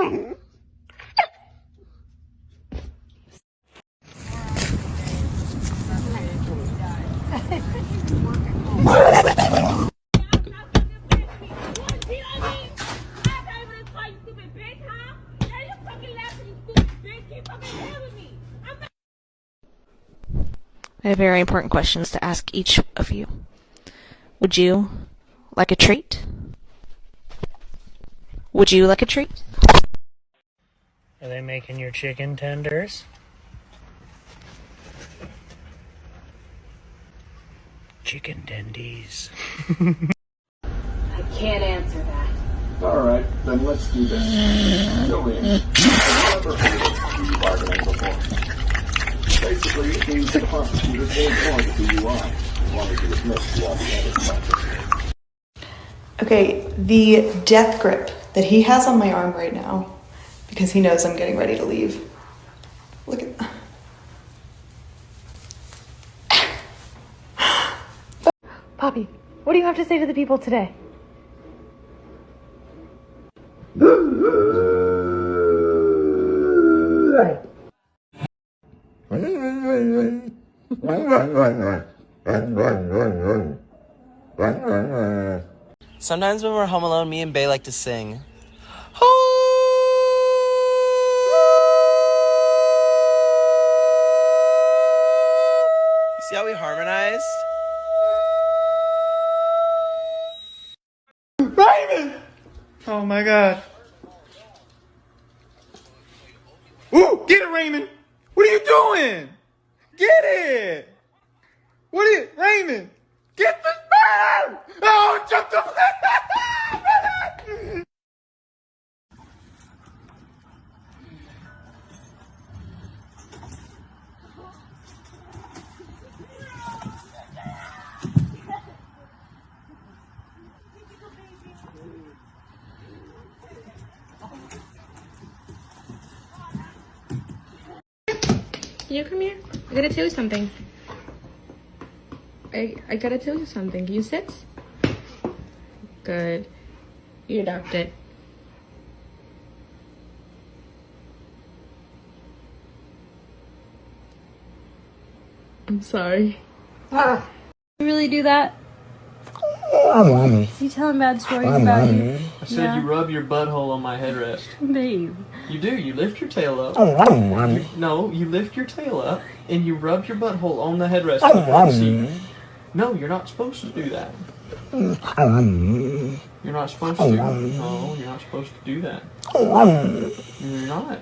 I have very important questions to ask each of you. Would you like a treat? Would you like a treat? Are they making your chicken tenders? Chicken tendies. I can't answer that. Alright, then let's do this. Go in. Never heard of bargaining before. Basically, it means the prosecutor won't point who you are, as long as you admit to all the other factors. Okay, the death grip that he has on my arm right now, because he knows I'm getting ready to leave. Look at... Poppy, what do you have to say to the people today? Sometimes when we're home alone, me and Bae like to sing. You see how we harmonized? Raymond! Oh my God. Ooh, get it, Raymond! What are you doing? Get it! What is it? Raymond! Get this bird! Oh, jump the... Can you come here? I gotta tell you something. I gotta tell you something. Can you sit? Good. You're adopted. I'm sorry. You really do that? You telling bad stories about you? I said you rub your butthole on my headrest. Babe. You do. You lift your tail up. No, you lift your tail up and you rub your butthole on the headrest. No, you're not supposed to do that. You're not supposed to. No, you're not supposed to do that. You're not.